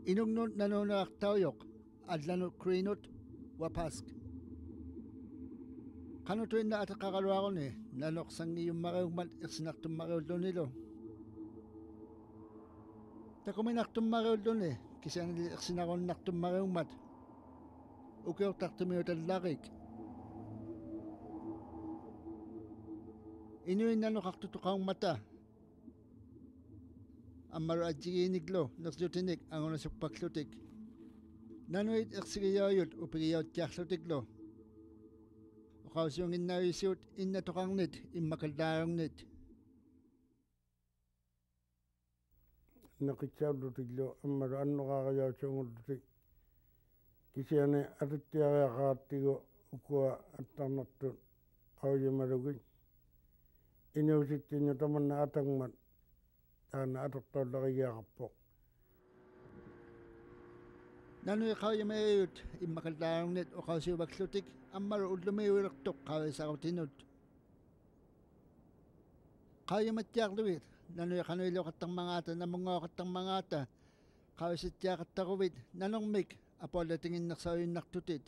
Inungnut nanonaktawyok, adlanut krinut, wapask. Kanutuin na atakakalwa ko ni, nanoksan ngiyong mariumat iksinaktum mariulo nilo. Takuminaktum mariulo ni, kisan iksinakon naktum mariumat. Ukyok taktumiyot ang lakik. Inuin nanokaktutukang mata. Amaro adjiginiglo, naksutinik ang unasukpaklutik. Nanuit iksigiyoyot upigiyot tiaklutiklo. Ukausyung inayusiyot inatukang nit, imakaldarang nit. Nakitsablutiklo, amaro anno kakayawsiyongulutik. Kisiane atutiagakaattigo ukua attarnartut qauyamalugit. Inuusittinna tamanna atangmat. Taana atortollaqiyaqarpoq. Nanu iqauyamaayut imakaldarang nit ukausiyubaklutik, amaro ullumiuiraqtuq qawisaqutinut. Qauyamatiaqluit, nanu iqanuiluqattang mangata namungoqattang mangata, qawisittiaqattaquvit, nanongmik, apolatinginnaqsauyunnartutit.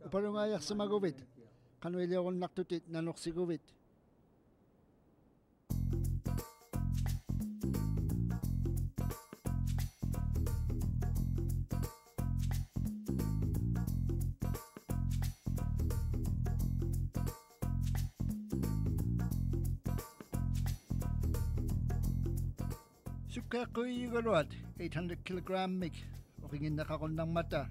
Upalungayaqsamaguvit, qanuiliuqunnartutit nanoqsiguvit. Sukkaaqquiyugaluat 800 kilogram mik uqinginnaqaqun ng mata.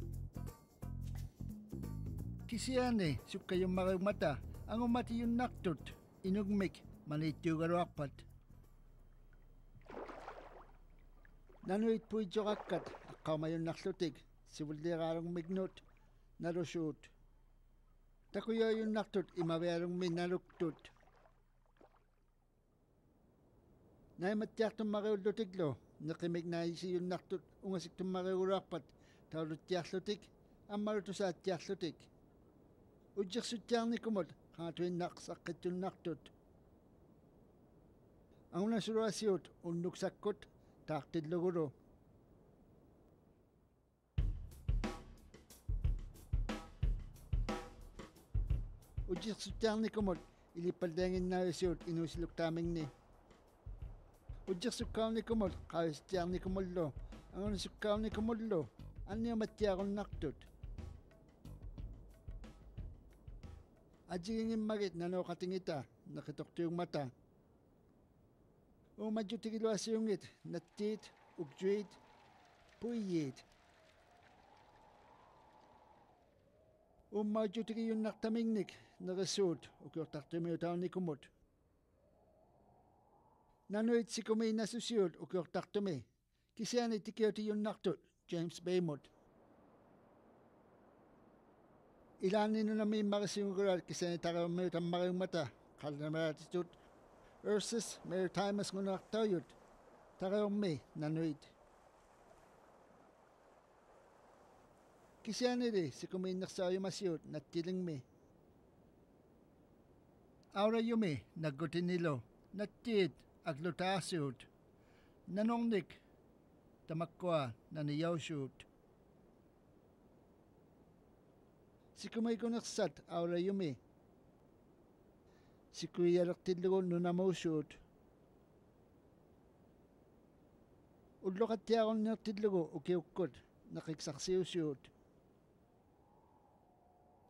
Kisiane sukkayum mata ang umati yung naktut inugmik manitiyugaluakpat. Nanuit puidyoqakkat aqqaumayun naqlutik sivulliqarung mignut narusut. Takuyoyun naktut imaverung minaluktut. Naimattiaqtum mariullutiklo, nakimik naisiyun naktut ungasiktum mariulakpat, tauluttiaqlutik, ammarutusaattiaqlutik. Ujjiqsuttiarnikumut, qangatuin naqsaqqitun naktut. Ang unasuruasiut, unnuksakkut, taaqtillugulu. Ujjiqsuttiarnikumut, ilipaldengin naisiut inusiluktamingni. Ujjiqsukkaarnikumut qaavistiarnikumullu angunasukkaarnikumullu anniumattiaqunnaktut ajigingimmakit nanoqatingita naqitoqtiugmata uumajjutigiluasiungit nattiit ukjuit puiyiit uummaujjutigiyunnartamingnik neqissuut ukiortartumiutaarnikumut Nanuit sikumi nasusiut ukiortartumi. Kisiani tikiotiyunnartut James Baymut. Ilaaninu nami marisiungurat kisiani tarammiutan mariumata qalnamaratitut Ursus Maritimus ngunartauyut taraummi nanuit. Kisiani di sikumi narsayumasiut nattilingmi. Aura yumi naggutinilo nattiit aglutasiut, nanongnik, tamakwa naniyawsiut. Sikumay kunaksat aura yumi. Sikuyalaktillugun nunamausiut. Ullokattiaqun nirtillugu ukiukkut, nakiksaksiusiut.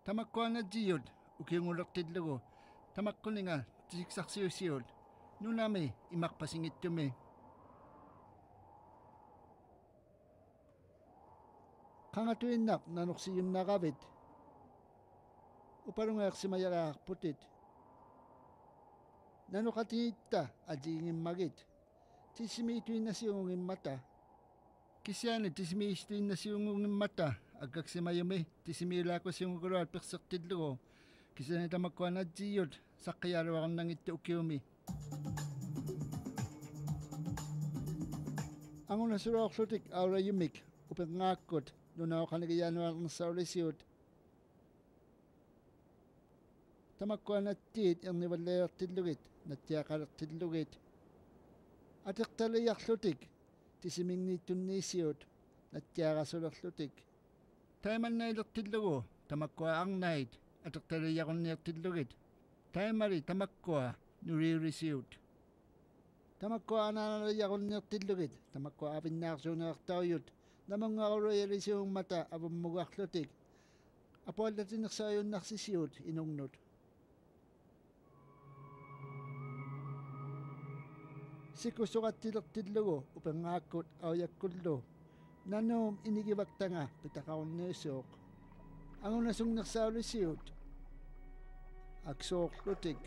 Tamakwa nadiyut, ukiungulaktillugu, tamakkuninga tisiksaksiusiut. Nunami imakpasingitumi. Qangatuinnak nanuqsiyunnaqavit. Upalungaqsimayaqaaqputit. Nanuqatiitta ajingimmagit. Tisimiituinnasiungimmata. Kisiani tisimiistuinnasiungimmata aggaksimayumi tisimiilaakusiunguluat persertillugu. Kisiani tamakkuan ajiyut saqqiyaluaqannangitta ukiumi. Ang unasuruaqlutik aura yumik upengaakkut nunaoqanigiyanuarnersaulisiut. Tamakkuan attiit ernivalleertillugit nattiaqalertillugit. Atiqtaliyarlutik tisimingniittunniisiut nattiaqasulorlutik taimannailortillugu tamakkua arnait atertaliyaqunniartillugit taimari tamakkua nuriurisiut tamakkua anaanaliyaqunniartillugit tamakkua apinnaarsuuneertaujut namungaruyalisuummata avummugarlutik apuallatinersaajunnarsisiut inungnut sikusuqattilertillugu upengaakkut aujaqkullu nanuum inigivaktanga pitaqarunniusuuq angunasungnersaulisiut aksoorlutik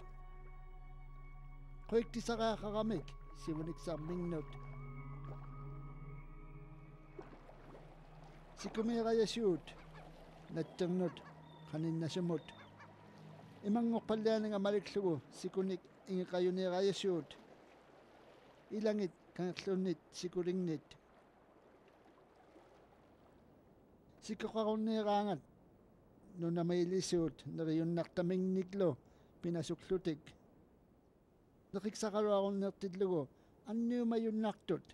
qoiktisaqaaqaramik sivuniksarmingnut sikumiirajasuut natternut qaninnasumut imangorpallaaniga maliklugu sikunik ingiqajuniirajasuut ilangit kangerlunnit sikulingnit sikkoqarunniiraangat nunamailisuut neriunnartamingniklu pinasuklutik neqiksaqaluarunnertillugu anniumajunnartut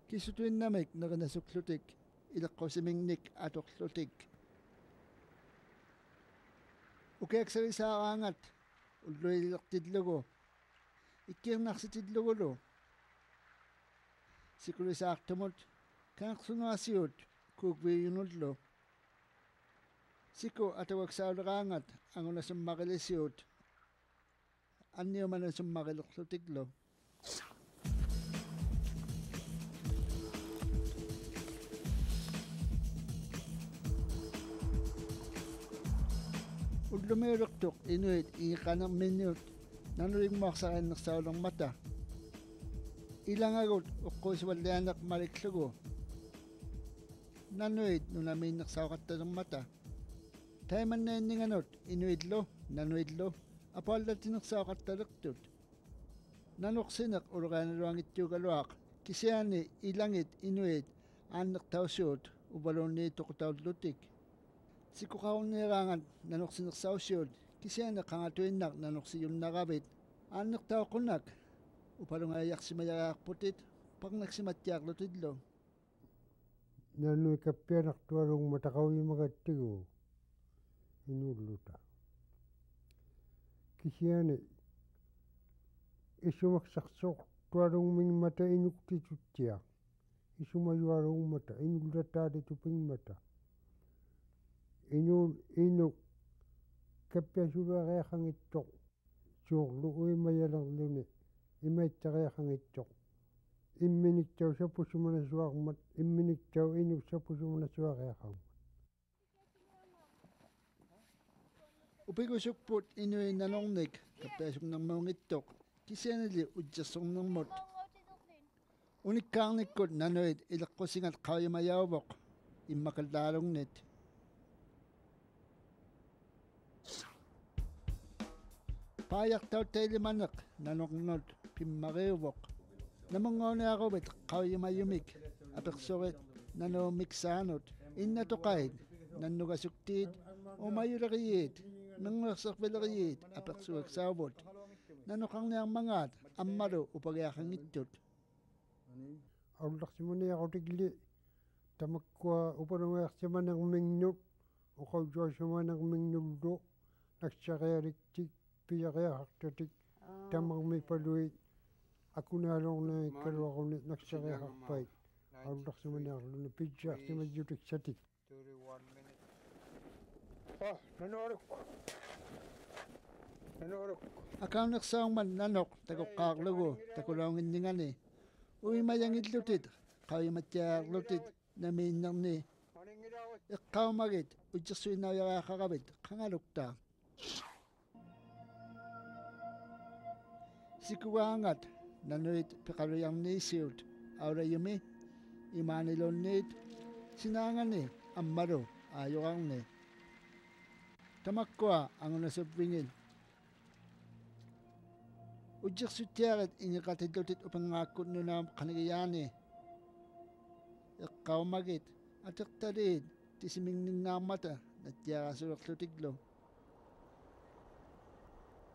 kisutuinnamik nerinasuklutik ileqqusimingnik atorlutik ukiakserisaaraangat ulluilertillugu ikkiernarsitilluгулу sikulisaartumut kangersunuasiut kuukviiyunullu siku atawaksaaleraangat angunasummarilisiut anniumanasummarillerlutiklu ullumiulertuq inuit iiqanerminniut nanuingmuarsaqinnersaulermata ilangagut uqquisuallianeq maliklugu nanuit nunamiinnersauqattalermata taimannainninganut inuitlu nanuitlu apuallatinersauqattalertut nanuqsineq uleqaanaluangittuugaluaq kisiani ilangit inuit aannertausuut upaluunniitoqutaullutik sikuqarunniiraangat nanuqsinersausiut kisiani qangatuinnaq nanuqsiyunnaqavit aannertauqunak upalungaajaqsimajaqaarputit parnaksimattiaqlutillu nanu ikappianartualugma taqaujimagattiguu inulluta kisiani isumaksarsuortualugmingmata inuktituttiaq isumajualugmata inullataalitupingmata inu kappiasuluaqiaqangittoq suurlu uimayalerluni imaittariaqangittoq imminiktaw sappusumanasuarmat imminiktaw inu sappusumanasuaqiaqarmat upikusukput inuinnanornik kappiasugnermuungittoq kisianili utsersornermut unikkaarnikkut nanuit ileqqusingat qaujimajauvoq immakallaalungnit paajaqtauttailimaneq nanornut pimmariuvoq namungauniaquvit qaujimajumik apersorit nanuummiksaanut innatoqait nannugasuktiit umayuleriit menguerserpileriit apersuaksauvut nanuqarniarmangaat ammalu upagiaqangittut aullarsimaniaqutikli tamakkua upalungaarsimanermingnut uqausuasumanermingnullu naksarialiktik piyariaqartatik tamarmi paluit akunaalornaikkaluaruni naksariaqarpait aullarsimaniarluni pitsaarsimayutiksatik akaunersaungman nanoq takoqqaarlugu takulaunginningani uimayangillutit qaujimattiaarlutit namiinnerni eqqaumagit utsersuinnaujaraaqaravit qangaluktaa sikugaangat nanuit peqalujarniisiut aulayumi imaanilunniit sinaangani ammalu aajorarni tamakkua angunasupvingil utsersuttiarit ingiqatillutit upengaakkut nunaam qanigiyaani eqqaumagit atertaliit tisimingninnaarmata nattiaqasulerlutiklu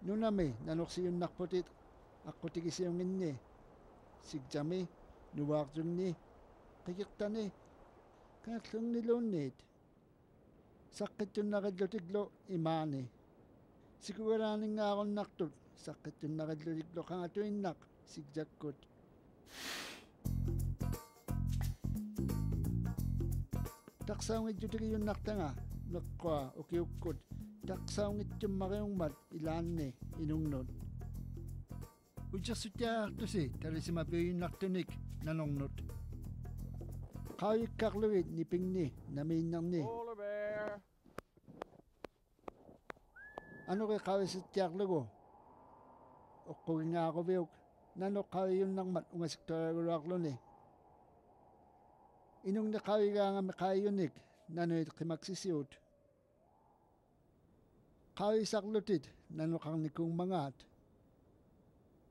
nunami nanuqsiyunnarputit aqutikisiunginni siktami nuvaartugni qikiqtani kangerlunniluunniit saqqittunnaqillutiklu imaani sikugalaaninngaaqunnartut saqqittunnaqillutiklu qangatuinnaq sikjakkut taqsaungitjutikiyunnartanga meqqua ukiukkut taqsaungittummariungmat ilaanni inungnut ujassutiaartusi talisimapiunnartunik nanornut qauyikkarlugit nipingni namiinnarni anuqi qavisittiarlugu oqqugingaaquviuk nanoqqaviyunnarmat ungasiktoraguluarluni inungni qavigaangami qaayunik nanuit qimaksisiut qavisarlutit nanuqarnikungmangaat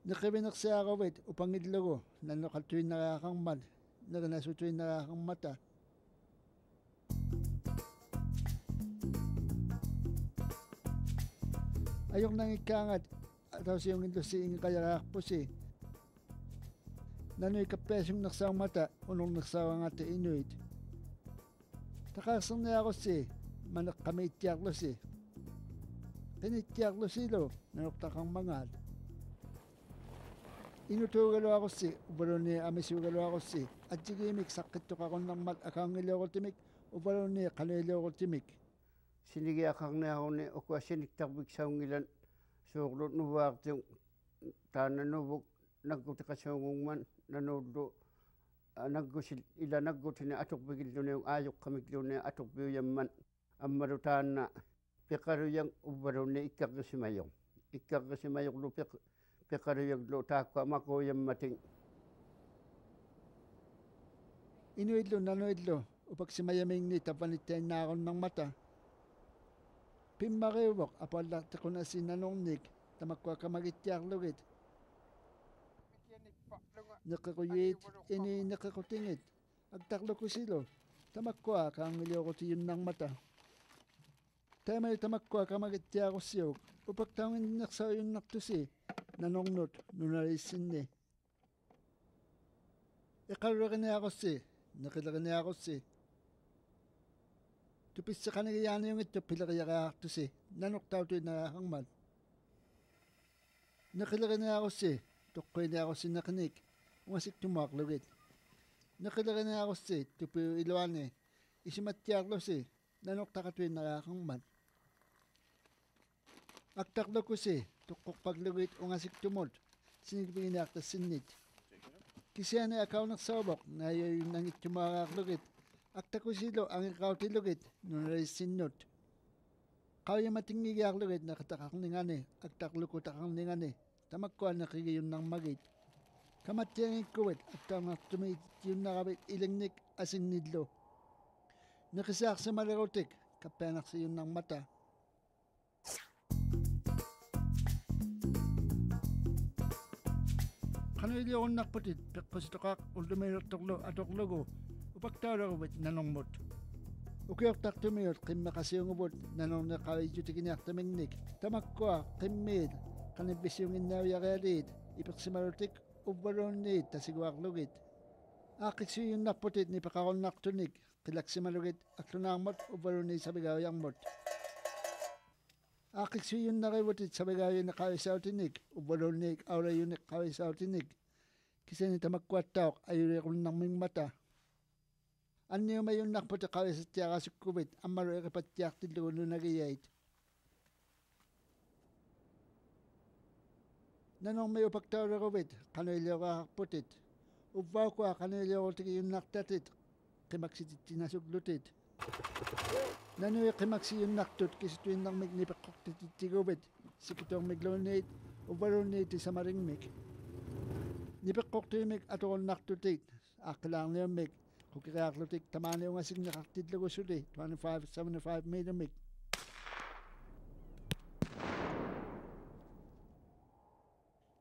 niqivinersiaquvit upangillugu nanuqaltuinnariaqarmat nerinasutuinnariaqarmata ayornangikkaangat atausiungillussi ingiqajaraarpusi nanui kappeasungnersaumata unornersauangata inuit taqaarserniaqussi maneqqamiittiarlusi qinittiarlusilu nanuqtaqarmangaat inutuugaluaqussi uvaluni amisuugaluaqussi atsigiimik saqqittuqarunnarmat akaangiliurutimik uvaluni qanuiliurutimik sinigiaqarniaruni ukuassiniktarpik saungilan suuqlut nuvaartiu taananuvuk naggutiqasuungungman nanuullu naggusil ila naggutini aturpigilluni aajuqqamikluni aturpiuyamman ammalu taanna piqaruyang uvaluni ikkarrisimayorlu piqaruyaglu taakku amaquuyammating inuillu nanuillu upaksimayamingni tapanittainnaaqunnermata pimmariuvoq apallartiqunassinnanornik tamakkuakamagittiarlugit neqequyiit ini neqequtingit agtarlukusilu tamakkua kaangiliuqutiyunnarmata taamali tamakkua kamagittiaqussiuk upaktaunginnersauyunnartusi nanornut nunalissinni iqarreriniaqussi neqileriniaqussi tupisseqanigiyaaniungittu pileriaqaartusi nanortautuinaraaqarmat neqileriniaqussi toqqiniaqussi neqinik ungasiktumaaqlugit neqileriniaqussi tupiu iluani isimattiarlusi nanortaqatuinaraaqarmat aktarlukusi toqqorpaglugit ungasiktumut sinikpiginiartassinnit kisiani akaunersauvoq naayuyunnangittumaaqaarlugit aktakusilu angiqautilugit nunalissinnut qauyamatingigiarlugit naqataqarningani aktarlukutaqarningani tamakkua neqigiyunnarmagit kamattiangikkuvit attaarnartumit yunnaqavit ilingnik asinnillu neqisiarsimalerutik kappianarsiunnarmata qanuiliurunnarputit peqqusitoqaaq ullumiiluttorlu atorlugu upaktaulaguvit nanormut ukiortartumiut qimmeqasiunguvut nanorneqavijjutikiniartamingnik tamakkua qimmiit qanippisiunginnauyarialiit ipersimalutik uvvaluunniit tasiguarlugit aaqiksuyunnarputit nipeqarunnartunik qilaksimalugit aklunaarmut uvvaluni savigauyarmut aaqiksuyunnarivutit savigauyuni qavisautinik uvvaluunniik aulayunik qavisautinik kisani tamakkuattauq ayuliqunnarmingmata anniumayunnarputi qavisattiaqasukkuvit ammalu iqipattiartillugu nunagiyait nanormi upaktaulaguvit qanuiliuqaarputit uvvaukua qanuiliurutikiyunnartatit qimaksitittinasuklutit nanui qimaksiyunnartut kisituinnarmik nipeqqortitittiguvit sikituormikluunniit uvvaluunniiti samaringmik nipeqqortuimik aturunnartutit aaqilaarniummik qukiriarlutik tamaaniungasigneqartillugusuli 25-75 milimik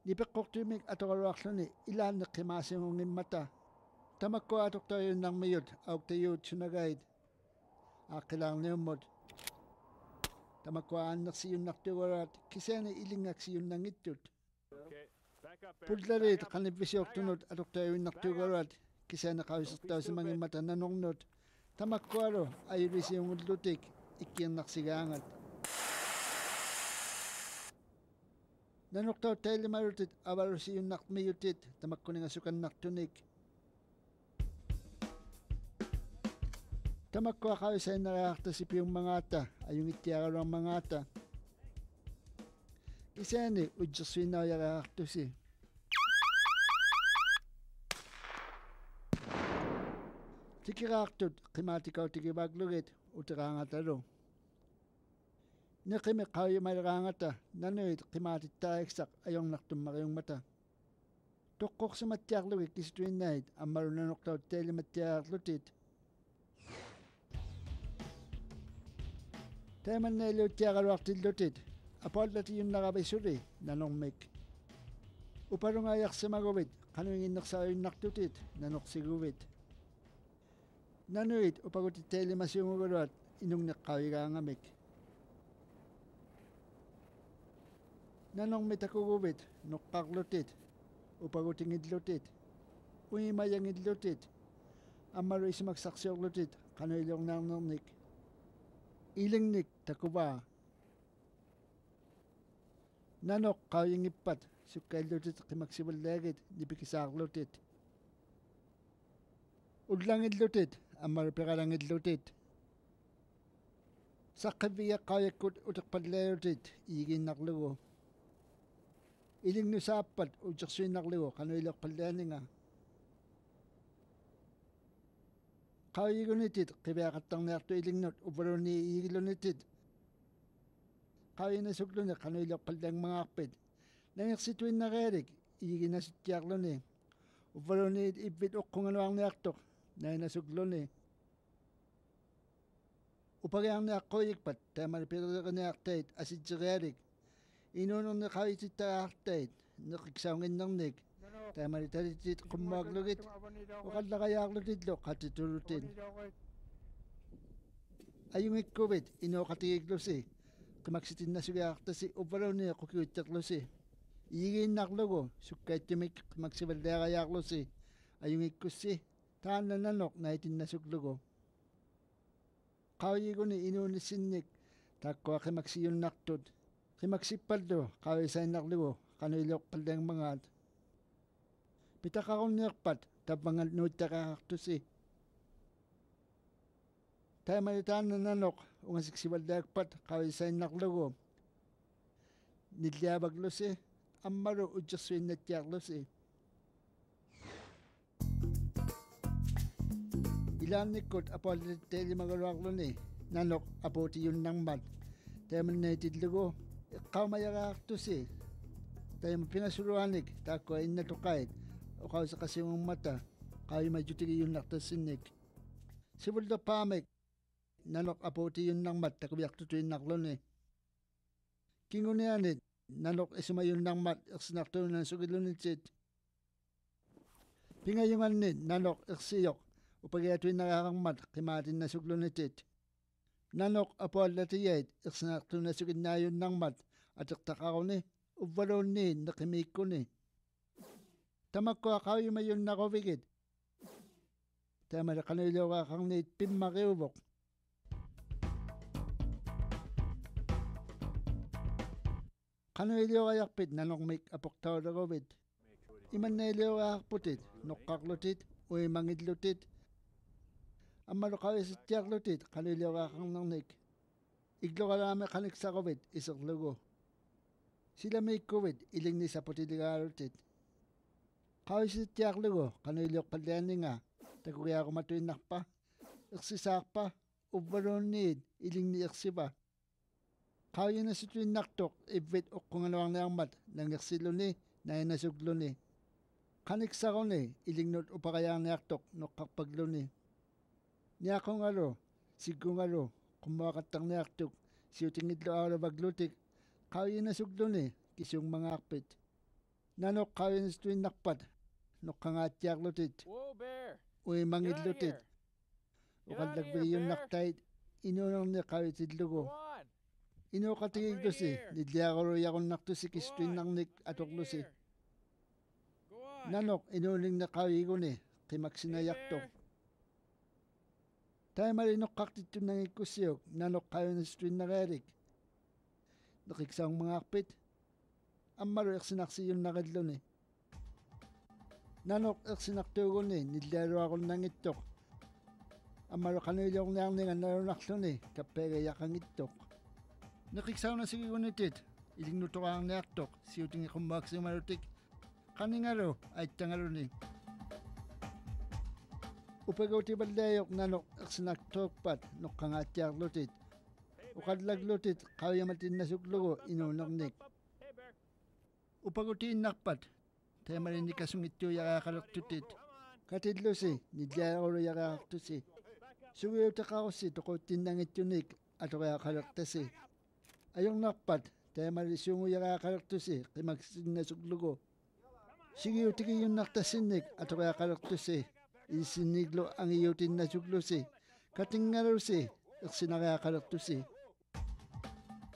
nipeqqortuimik atoraluarluni ilaanneqqimaasiungimmata tamakkua atortoriunnarmiyut auktayuut sunagait aaqilaarniummut tamakkua aannersiyunnartugulat kisaani ilingaksiyunnangittut pullaliit qanivvisiortunut atortoriunnartugulat kisya nakawisistaw sa mga mata nanongnot. Tamakkwaro ayulis yung udlutik ikiyan naksigangat. Nanoktaw tayo marutit awaro si yung nakmiyutit tamakkuning asukan naktunik. Tamakwa kayo sa narakta si piyong mangata ayong itiyaro ang mangata. Isani udjuswin na yarakto si. Tikiraktot kimatikaw tikibaglugit utirangata ro. Nakimi kayo mayrangata nanoit kimatit taeksak ayong naktumarayong mata. Tukok sa matyaklugit kistuin naid ang marunanoktaw teli matyaklutit. Teman na ilo tiyakaruak tilutit, apol dati yung nakabisuri, nanong mek. Uparong ayak sa magawit, kanungin naksa yung naktutit, nanok sigawit. Nanuit, upagot iteli masyumugurat, inong nakawira nga mek. Nanong metakuguwit, nokpaklutit, upagot ingidlutit, uimayang idlutit, amaro ismagsaksyoklutit, kanuyong nanongnik. Ilingnik takuba. Nanok kawing ipat sukay lutit kimaksibal legit dipikisak lutit. Udlang idlutit amar pekarang idlutit. Sakabiya kayak kut utak padlerutit igin naklugo. Iling nusapat ujak suy naklugo kano ilak padleninga. Kaya gunitit, kaya katang nakto iling not, ubaro ni igilonitit. Kaya na suglo na, kanoilok palang mga akpid. Nangyak situin na kerik, igin na sityaklo ni. Ubaro ni ibit ok kung ano ang naktok, na nasuglo ni. Upag ang nakoyikpat, tayo maripiro ka naktait, asid si kerik. Inunong na kaya sita aktait, nakiksawangin ng nig. Tayo maritarit kumaglugit. Wakal na kaya aglutit lo, katiturutin. Ayong ikubit, inokatigig lo si. Kumaksitin na siya akta si ubaraw niya kukiutak lo si. Iigin naklogo, sukay timik magsibaldaya kaya lo si. Ayong ikus si. Taan na nanok na itin na suglogo. Kawai ko ni inunisinik. Takwa kimaksiyon naktod. Kimaksipal do, kawai sa naklogo. Kanoilok palang mga at. Pitaka kong nirpat, tabangan nuta kakakto si. Tayo malitaan na nanok, unga siksiwal dagpat, kawai sa naklogo. Nilyabag lo si, amaro ujaswin na tiyak lo si. Ilan nikot apolit teli magaluak lo ni, nanok apoti yun nang mat. Tayo manitid logo, ikaw mayakakto si. Tayo mapinasuluanik, tako ay natukait. O kau sa kasi mong mata, kayo majuti yung naktasinik. Sibul da pamek, nanok apoti yun ng mat, takubiyak tutuin naklon eh. Kingunianit, nanok isumayon ng mat, iksinakto ng sugilunitsit. Pingayungan nit, nanok iksiyok, upagayatuin nakakang mat, kimatin na suglunitsit. Nanok apol latiyait, iksinakto na suginayon ng mat, at iktakaw ni, ubalo ni, nakimiko ni. Tamak ko akaw yung mayon na kawigit. Tama na kanilaw ka kang nit pimakiubok. Kanilaw kayakpit na nung make apok tao na kawid. Iman na ilaw kakputit, nukaklutit, o imangidlutit. Ang malukawin sa tiyaklutit, kanilaw ka kang nang nik. Iglo ka namin kanik sa kawid, isang lugo. Sila may kawid, iling ni sa putiligalutit. Kau si tiyak lugo, kanilok palani nga, taguya ko matuin nakpa, iksisak pa, ubaron nid, iling ni iksiba. Kau yun na si tuin naktok, ibit o kung ano ang nangmat, nang iksilo ni, na inasuglo ni. Kaniksa ko ni, iling not upakayang naktok, no kakpaglo ni. Niya kong alo, sigong alo, kumakatang naktok, siyutingidlo ako baglutik, kau yun na suglo ni, kisyong mga akpit. Nanok kau yun na si tuin nakpat, nokkangatyak lutit. Whoa, bear! Uy, mangid Get out of lutit. here! O Get out of kadagbi here, yung bear! naktay, inunong na kawitid Go lugo. on! Ino katigig I'm right lusi, here. nidliyakaro yakon nakto si Go kistuin on! ng nik I'm atok right lusi. here. Go on! Nanok, inuling na kawigo ni, qimaksinayartoq taimari noqqartittunnagiikkussiuk nanoqqayunistuinnareerik neqiksaungmangaarpit ammalu iqsinarsiunnarilluni nanoq iqsinartuuguni nillaluarunnangittoq ammalu qanuiliorniarninga nalunarluni kappeegayaqangittoq neqiksaunasigigunnitit ilignutoraarniartoq siutingiqummaaqsimalutik qaningalu aittangaluni upagutiballeeyoq nanoq iqsinartuuqpat noqqangaattiarlutit uqallaglutit qauyamatinnasuklugu inuunernik upagutiinnarpat teemalinikasungittuuyaraaqalertutit katillusi nillaaruluyaraartusi sugiutaqarussi toquuttinnangittunik atoriaqalertasi ajornarpat teemalisuunguyaraaqalertusi qimaksinnasuklugu sigiutikiyunnartassinnik atoriaqalertusi isinniiglu angiyutinnasuklusi katingalusi iqsinariaqalertusi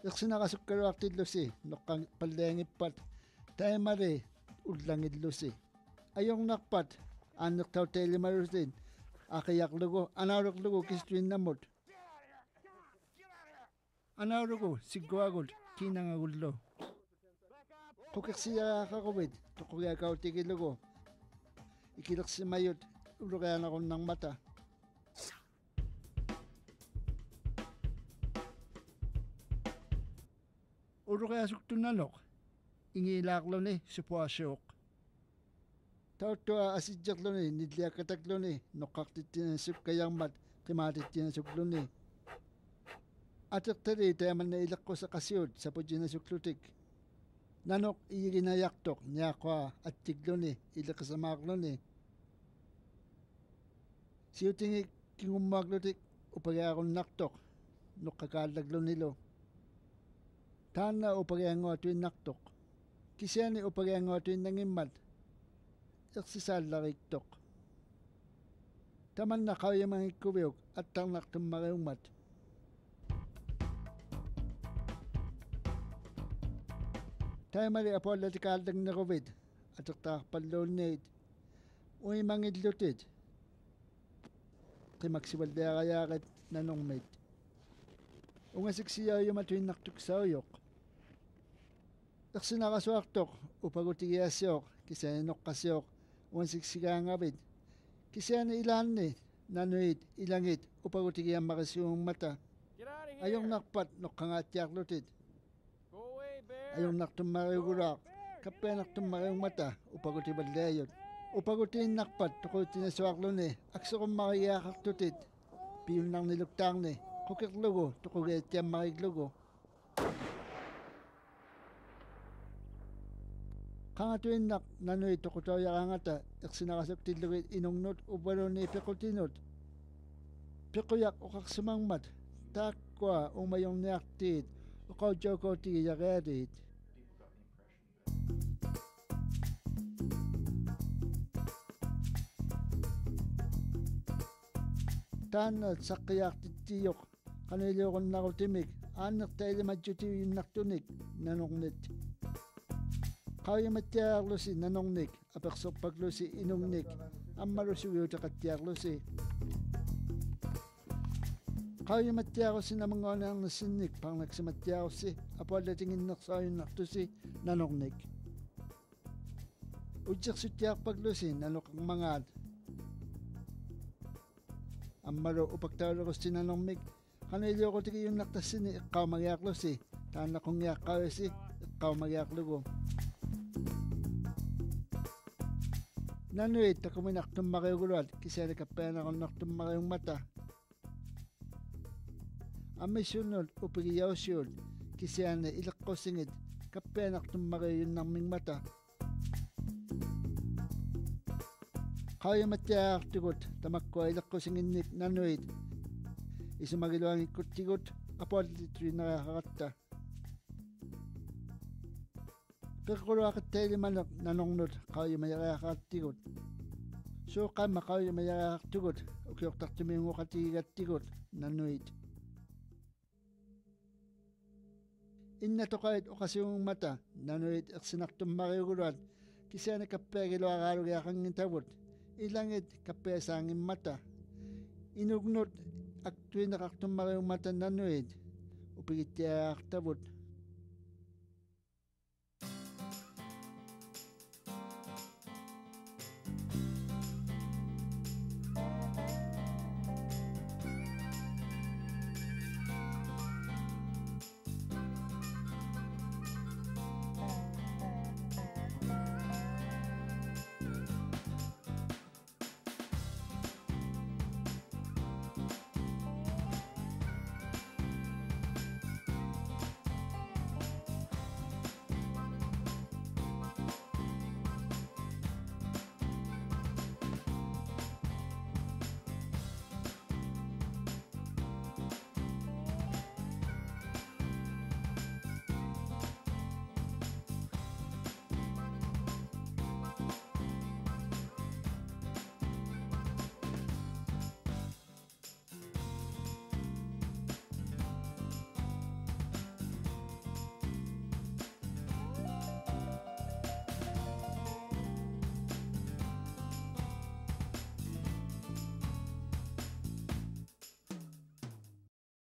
iqsinarasukkaluartillusi noqqanpalleangippat taimali ullangillusi ajornarpat aannertauteelimalusin aqiyarlugu anaulurlugu kistuinnamut anaulugu sigguagut kiinangagullu qukiqsiyaraaqaruvit toquriakautigilugu ikilersimayut ulurianarunnarmata uluriasuktunnanoq ingiilaarluni supuasiuq tauttua asitserluni nilliakkatakluni noqqartittinasukkajarmat qimaatittinasukluni atertali teemanna ileqqusaqasiut saputinasuklutik nanoq iiginayartoq niaqua attikluni ileqisamaarluni siutingi kingummaaklutik upagiarunnartoq noqqakaallaglunilu taanna upagianguatuinnartoq kisiani upagianguatuinnangimmat iqsisaallariktoq tamanna qauyamangikkuviuk attarnartummariummat taimali apollatikaallegneruvit atertaarpalluunniit uimangillutit qimaksivalliarayaarit nanormit ungasiksiyaayumatuinnartuksauyuq iqsinarasuartoq upagutigiassioq kisiani noqqassioq ungassiksigaangavit kisiani ilaanni nanuit ilangit upagutigiammarisuungummata ajornarpat noqqangaattiarlutit ajornartummariugulaaq kappianartummariummata upagutivalliayut upagutiinnarpat toquuttinasuarluni akseqummarigiaqartutit piunnarniluktaarni qukerlugu toqugiattiammariklugu qangatuinnaq nanui toqutoyaraangata iqsinarasuktillugit inungnut uvaluni pequtinut pequyaq uqarsimangmat taakkua umayorniartiit uqautjaukuutigiyarialiit taanna saqqiyaartittiyoq qanuiliuqunnarutimik aannertailimatjutiuinnartunik nanornit qauyamatiaarlusi nanornik apersorpaklusi inungnik ammalusugiutaqattiarlusi qauyamatiarussi namangooniarnassinnik parnaksimatiarussi apuallatinginnersaayunnartusi nanornik utsersuttiarpaklusi nanoqarmangaat ammalu upaktaulurusti nanormik qanuiliuqutigiunnartassini iqqaumagiarlusi taannaqungiaqqarusi iqqaumagiarlugu nanuit takuminartummariuguluat kisiani kappianarunnartummariummata ammissunnut upigiyaussiut kisiani ileqqusingit kappianartummariunnarmingmata qauyamatiaartugut tamakkua ileqqusinginnik nanuit isumagiluangikkuttigut apuallittuinariaqaratta peqquluaqattailimaneq nanornut qauyamajariaqarattigut suuqqaamma qauyamajariaqartugut ukiortartumiunguqatigigattigut nanuit innatoqait uqasiungummata nanuit iqsinartummariuguluat kisiani kappiagiluaraalugiaqanngitavut ilangit kapeasangin mata. Inugnot aktuin nakaktumariw mata nanuid. Upigitiaktavut